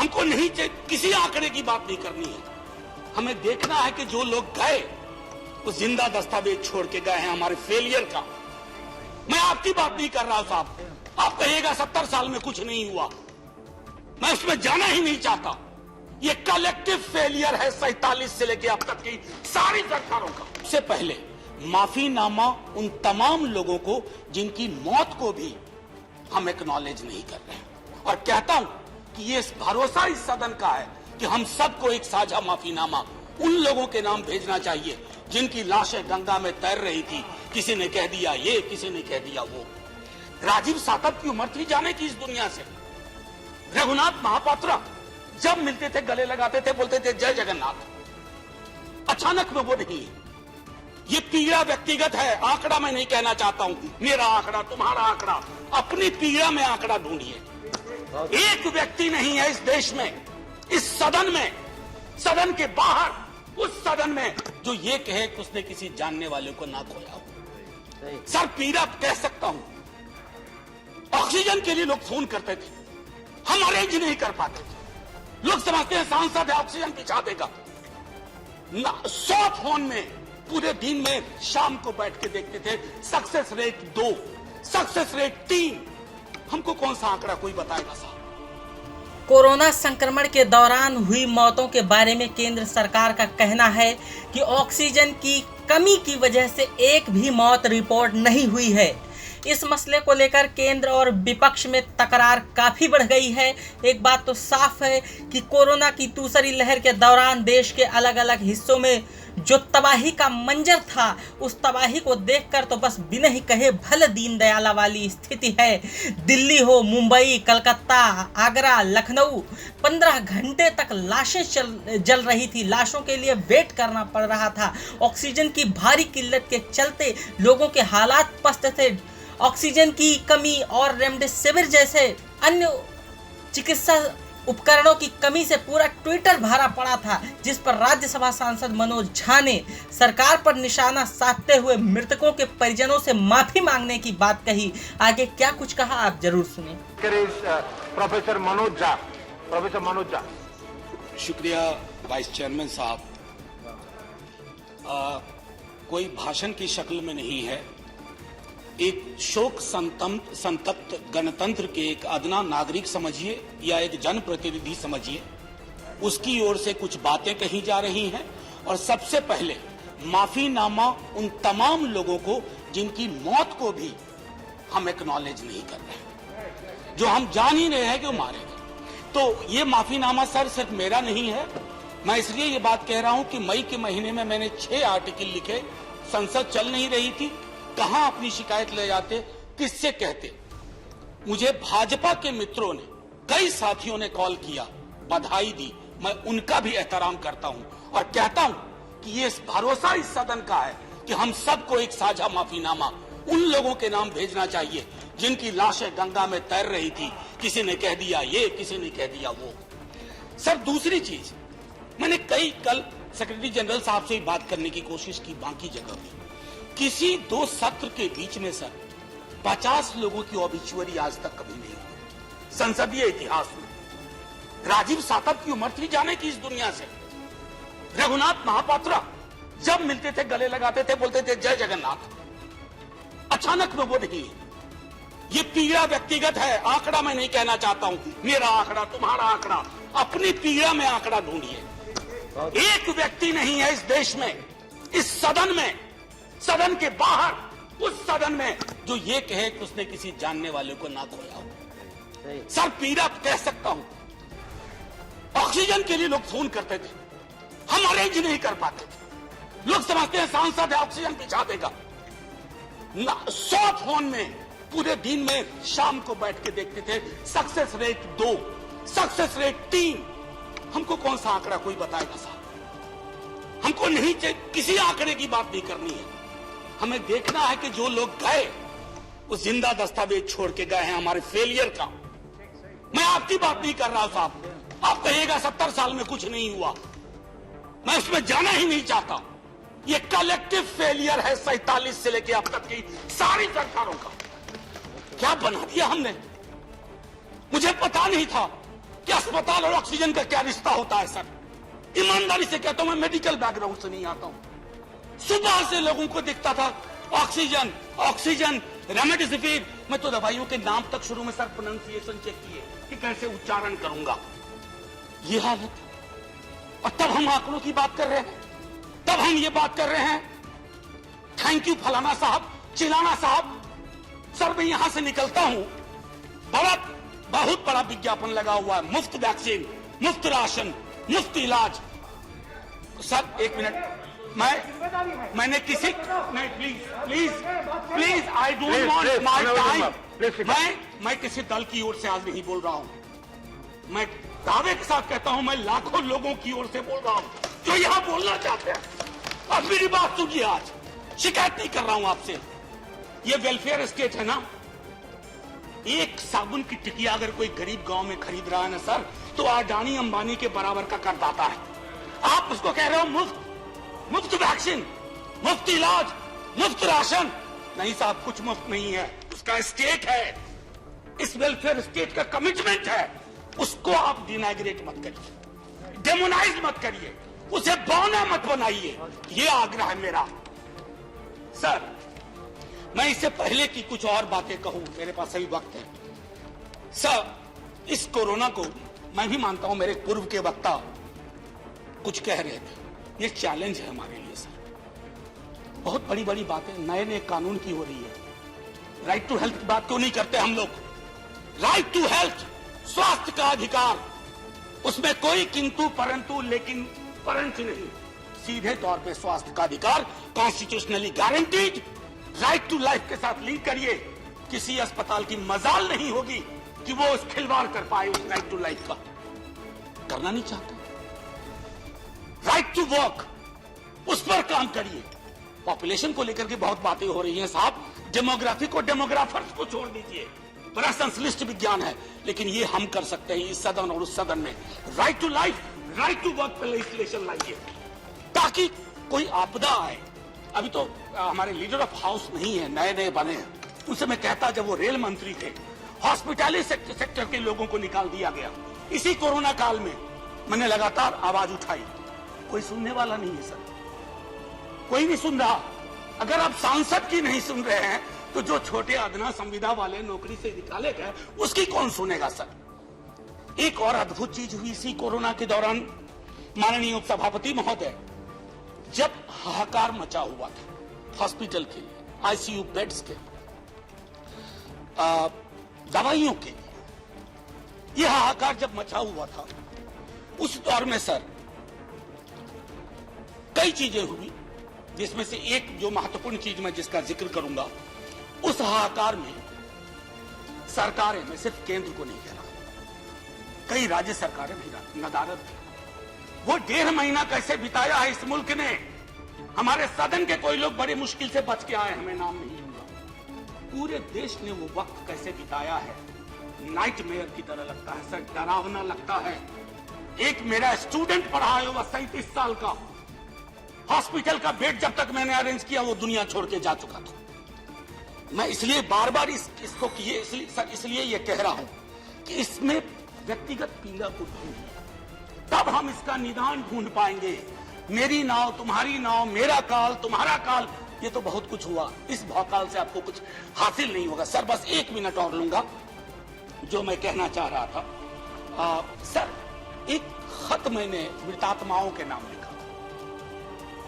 हमको नहीं किसी आंकड़े की बात नहीं करनी है। हमें देखना है कि जो लोग गए वो जिंदा दस्तावेज छोड़ के गए हैं हमारे फेलियर का। मैं आपकी बात नहीं कर रहा हूं साहब, आप कहिएगा 70 साल में कुछ नहीं हुआ, मैं उसमें जाना ही नहीं चाहता। ये कलेक्टिव फेलियर है 47 से लेकर अब तक की सारी सरकारों का। उससे पहले माफीनामा उन तमाम लोगों को जिनकी मौत को भी हम एक्नॉलेज नहीं कर रहे हैं, और कहता हूं कि ये भरोसा इस सदन का है कि हम सबको एक साझा माफीनामा उन लोगों के नाम भेजना चाहिए जिनकी लाशें गंगा में तैर रही थी। किसी ने कह दिया ये, किसी ने कह दिया वो। राजीव सातव की उम्र थी जाने की इस दुनिया से। रघुनाथ महापात्रा जब मिलते थे गले लगाते थे, बोलते थे जय जगन्नाथ। अचानक में वो नहीं है। ये पीड़ा व्यक्तिगत है, आंकड़ा मैं नहीं कहना चाहता हूं, मेरा आंकड़ा, तुम्हारा आंकड़ा, अपनी पीड़ा में आंकड़ा ढूंढिए। एक व्यक्ति नहीं है इस देश में, इस सदन में, सदन के बाहर, उस सदन में जो ये कहे कि उसने किसी जानने वाले को ना खोया हो। सर पीड़ा कह सकता हूं। ऑक्सीजन के लिए लोग फोन करते थे, हम अरेंज नहीं कर पाते थे। लोग समझते हैं सांसद है ऑक्सीजन पिछा देगा। 100 फोन में पूरे दिन में शाम को बैठ के देखते थे, सक्सेस रेट 2, सक्सेस रेट 3। हमको कौन सा आंकड़ा कोई बताएगा साहब? कोरोना संक्रमण के दौरान हुई मौतों के बारे में केंद्र सरकार का कहना है कि ऑक्सीजन की कमी की वजह से एक भी मौत रिपोर्ट नहीं हुई है। इस मसले को लेकर केंद्र और विपक्ष में तकरार काफ़ी बढ़ गई है। एक बात तो साफ है कि कोरोना की दूसरी लहर के दौरान देश के अलग अलग हिस्सों में जो तबाही का मंजर था, उस तबाही को देखकर तो बस बिना ही कहे भले दीनदयाला वाली स्थिति है। दिल्ली हो, मुंबई, कलकत्ता, आगरा, लखनऊ, 15 घंटे तक लाशें जल रही थी। लाशों के लिए वेट करना पड़ रहा था। ऑक्सीजन की भारी किल्लत के चलते लोगों के हालात पस्त थे। ऑक्सीजन की कमी और रेमडेसिविर जैसे अन्य चिकित्सा उपकरणों की कमी से पूरा ट्विटर भरा पड़ा था, जिस पर राज्यसभा सांसद मनोज झा ने सरकार पर निशाना साधते हुए मृतकों के परिजनों से माफी मांगने की बात कही। आगे क्या कुछ कहा आप जरूर सुनिए। प्रोफेसर मनोज झा। शुक्रिया वाइस चेयरमैन साहब। कोई भाषण की शक्ल में नहीं है, एक शोक संतप्त गणतंत्र के एक अदना नागरिक समझिए या एक जनप्रतिनिधि समझिए, उसकी ओर से कुछ बातें कही जा रही हैं। और सबसे पहले माफीनामा उन तमाम लोगों को जिनकी मौत को भी हम एक्नॉलेज नहीं कर रहे, जो हम जान ही रहे हैं कि वो मारे गए। तो ये माफीनामा सर सिर्फ मेरा नहीं है। मैं इसलिए ये बात कह रहा हूं कि मई के महीने में मैंने 6 आर्टिकल लिखे। संसद चल नहीं रही थी, कहां अपनी शिकायत ले जाते, किससे कहते। मुझे भाजपा के मित्रों ने, कई साथियों ने कॉल किया, बधाई दी, मैं उनका भी एहतराम करता हूं और कहता हूं कि ये भरोसा इस सदन का है कि हम सबको एक साझा माफीनामा उन लोगों के नाम भेजना चाहिए जिनकी लाशें गंगा में तैर रही थी। किसी ने कह दिया ये, किसी ने कह दिया वो। सर दूसरी चीज, मैंने कल सेक्रेटरी जनरल साहब से बात करने की कोशिश की, बाकी जगह भी किसी 2 सत्र के बीच में सर 50 लोगों की ऑबिचुअरी आज तक कभी नहीं हुई संसदीय इतिहास में। राजीव सातव की उम्र थी जाने की इस दुनिया से। रघुनाथ महापात्रा जब मिलते थे गले लगाते थे, बोलते थे जय जगन्नाथ। अचानक में वो नहीं है। ये पीड़ा व्यक्तिगत है, आंकड़ा मैं नहीं कहना चाहता हूं, मेरा आंकड़ा, तुम्हारा आंकड़ा, अपनी पीड़ा में आंकड़ा ढूंढिए। एक व्यक्ति नहीं है इस देश में, इस सदन में, सदन के बाहर, उस सदन में जो ये कहे कि उसने किसी जानने वाले को ना खोया हो। सर पीड़ा कह सकता हूं। ऑक्सीजन के लिए लोग फोन करते थे, हम अरेंज नहीं कर पाते थे। लोग समझते हैं सांसद है ऑक्सीजन पिछा देगा। 100 फोन में पूरे दिन में शाम को बैठ के देखते थे, सक्सेस रेट 2, सक्सेस रेट 3। हमको कौन सा आंकड़ा कोई बताएगा साहब? हमको नहीं किसी आंकड़े की बात नहीं करनी है। हमें देखना है कि जो लोग गए वो जिंदा दस्तावेज छोड़ के गए हैं हमारे फेलियर का। मैं आपकी बात नहीं कर रहा हूं साहब, आप कहिएगा 70 साल में कुछ नहीं हुआ, मैं उसमें जाना ही नहीं चाहता। ये कलेक्टिव फेलियर है 47 से लेकर अब तक की सारी सरकारों का। क्या बना दिया हमने? मुझे पता नहीं था कि अस्पताल और ऑक्सीजन का क्या रिश्ता होता है सर। ईमानदारी से कहता हूं, मैं मेडिकल बैकग्राउंड से नहीं आता हूं। सुबह से लोगों को दिखता था ऑक्सीजन ऑक्सीजन रेमडेसिविर। मैं तो दवाइयों के नाम तक शुरू में सर प्रोनाउंसिएशन चेक किए कि कैसे उच्चारण करूंगा। ये हालत, और तब हम आंकड़ों की बात कर रहे हैं, तब हम ये बात कर रहे हैं थैंक यू फलाना साहब, चिलाना साहब। सर मैं यहां से निकलता हूं, बहुत बड़ा विज्ञापन लगा हुआ है, मुफ्त वैक्सीन, मुफ्त राशन, मुफ्त इलाज। सर एक मिनट, मैंने किसी नहीं, please I don't want my time. मैं किसी दल की ओर से आज नहीं बोल रहा हूं, मैं दावे के साथ कहता हूं, मैं लाखों लोगों की ओर से बोल रहा हूं जो यहां बोलना चाहते हैं। अब मेरी बात सुनिए, आज शिकायत नहीं कर रहा हूं आपसे, ये वेलफेयर स्टेट है ना। एक साबुन की टिकिया अगर कोई गरीब गांव में खरीद रहा है ना सर, तो अडानी अंबानी के बराबर का करदाता है। आप उसको कह रहे हो मुफ्त वैक्सीन, मुफ्त इलाज, मुफ्त राशन। नहीं साहब, कुछ मुफ्त नहीं है, उसका स्टेट है, इस वेलफेयर स्टेट का कमिटमेंट है। उसको आप डिनाइग्रेट मत करिए, डेमोनाइज मत करिए, उसे बौना मत बनाइए, ये आग्रह है मेरा। सर मैं इससे पहले की कुछ और बातें कहूं, मेरे पास अभी वक्त है। सर इस कोरोना को मैं भी मानता हूं, मेरे पूर्व के वक्ता कुछ कह रहे थे, ये चैलेंज है हमारे लिए सर। बहुत बड़ी बड़ी बातें नए नए कानून की हो रही है। राइट टू हेल्थ की बात क्यों नहीं करते हम लोग? राइट टू हेल्थ, स्वास्थ्य का अधिकार, उसमें कोई किंतु परंतु लेकिन परंतु नहीं, सीधे तौर पे स्वास्थ्य का अधिकार constitutionally guaranteed. Right to life के साथ लिंक करिए, किसी अस्पताल की मजाल नहीं होगी कि वो उस खिलवाड़ कर पाए उस राइट टू लाइफ का, करना नहीं चाहते। राइट टू वर्क, उस पर काम करिए। पॉपुलेशन को लेकर के बहुत बातें हो रही हैं साहब, डेमोग्राफी को डेमोग्राफर्स को छोड़ दीजिए, बड़ा संश्लिष्ट विज्ञान है, लेकिन ये हम कर सकते हैं इस सदन और उस सदन में। Right to life, right to work पे लेजिस्लेशन लाइए, ताकि कोई आपदा आए। अभी तो हमारे लीडर ऑफ हाउस नहीं है, नए नए बने हैं, उनसे मैं कहता जब वो रेल मंत्री थे, हॉस्पिटैलिटी सेक्टर के लोगों को निकाल दिया गया। इसी कोरोना काल में मैंने लगातार आवाज उठाई, कोई सुनने वाला नहीं है सर, कोई नहीं सुन रहा। अगर आप सांसद की नहीं सुन रहे हैं तो जो छोटे अदना संविदा वाले नौकरी से निकाले गए उसकी कौन सुनेगा सर। एक और अद्भुत चीज हुई इसी कोरोना के दौरान, माननीय उपसभापति महोदय, जब हाहाकार मचा हुआ था हॉस्पिटल के लिए, आईसीयू बेड्स के, दवाइयों के लिए, यह हाहाकार जब मचा हुआ था उस दौर में सर कई चीजें हुई, जिसमें से एक जो महत्वपूर्ण चीज मैं जिसका जिक्र करूंगा, उस हाहाकार में सरकारें, मैं सिर्फ केंद्र को नहीं कह रहा, कई राज्य सरकारें भी नदारद थी। वो 1.5 महीना कैसे बिताया है इस मुल्क ने, हमारे सदन के कोई लोग बड़े मुश्किल से बच के आए, हमें नाम नहीं लूंगा, पूरे देश ने वो वक्त कैसे बिताया है, नाइटमेयर की तरह लगता है सर, डरावना लगता है। एक मेरा स्टूडेंट पढ़ा है, वो 37 साल का, हॉस्पिटल का बेड जब तक मैंने अरेंज किया वो दुनिया छोड़ के जा चुका था। मैं इसलिए बार बार इसको किए इसलिए ये कह रहा हूं कि इसमें व्यक्तिगत पीड़ा को ढूंढिए, तब हम इसका निदान ढूंढ पाएंगे। मेरी नाव तुम्हारी नाव, मेरा काल तुम्हारा काल, ये तो बहुत कुछ हुआ, इस भौकाल से आपको कुछ हासिल नहीं होगा। सर बस 1 मिनट और लूंगा, जो मैं कहना चाह रहा था। सर एक खत मैंने मृतात्माओं के नाम लिखा,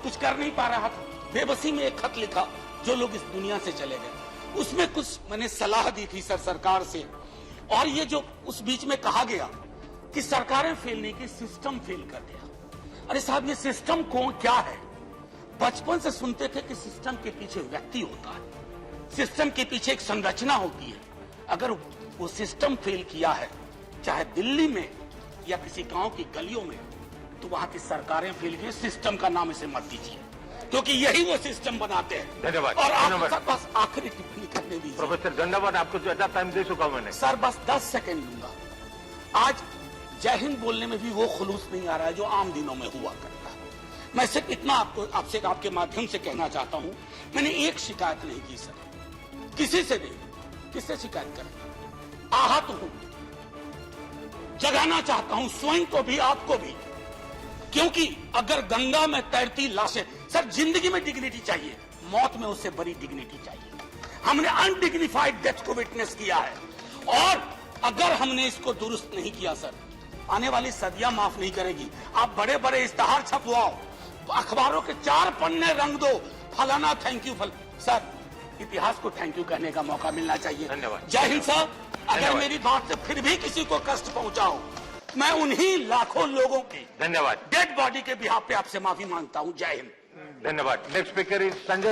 कुछ कर नहीं पा रहा था, बेबसी में एक खत लिखा, जो लोग इस दुनिया से चले गए, उसमें कुछ मैंने सलाह दी थी सर सरकार से। और ये जो उस बीच में कहा गया कि सरकारें फेल नहीं की, सिस्टम फेल कर गया। अरे साहब ये सिस्टम कौन क्या है? बचपन से सुनते थे कि सिस्टम के पीछे व्यक्ति होता है, सिस्टम के पीछे एक संरचना होती है। अगर वो सिस्टम फेल किया है, चाहे दिल्ली में या किसी गांव की गलियों में, तो वहां की सरकारें फेल की, सिस्टम का नाम इसे मत दीजिए, क्योंकि यही वो सिस्टम बनाते हैं। धन्यवाद। और आप बस आखिरी टिप्पणी करने दीजिए। प्रोफेसर धन्यवाद, आपको ज्यादा टाइम दे चुका हूं मैंने। सर बस 10 सेकंड लूंगा। आज जय हिंद बोलने में भी वो खुलूस नहीं आ रहा है जो आम दिनों में हुआ करता है। मैं सिर्फ इतना आपसे आपके माध्यम से कहना चाहता हूं, मैंने एक शिकायत नहीं की सर, किसी से नहीं, किससे शिकायत करें? आहत हूं, जगाना चाहता हूं स्वयं को भी, आपको भी, क्योंकि अगर गंगा में तैरती लाशें, सर जिंदगी में डिग्निटी चाहिए, मौत में उससे बड़ी डिग्निटी चाहिए। हमने अनडिग्निफाइड डेथ को विटनेस किया है, और अगर हमने इसको दुरुस्त नहीं किया सर, आने वाली सदियां माफ नहीं करेगी। आप बड़े बड़े इश्तहार छपवाओ, अखबारों के 4 पन्ने रंग दो, फलाना थैंक यू सर, इतिहास को थैंक यू कहने का मौका मिलना चाहिए। धन्यवाद। जय हिंद सर। अगर मेरी बात से फिर भी किसी को कष्ट पहुंचाओ, मैं उन्हीं लाखों लोगों की धन्यवाद। डेड बॉडी के बिहाफ पे आपसे माफी मांगता हूं। जय हिंद। धन्यवाद। Next speaker is Sanjay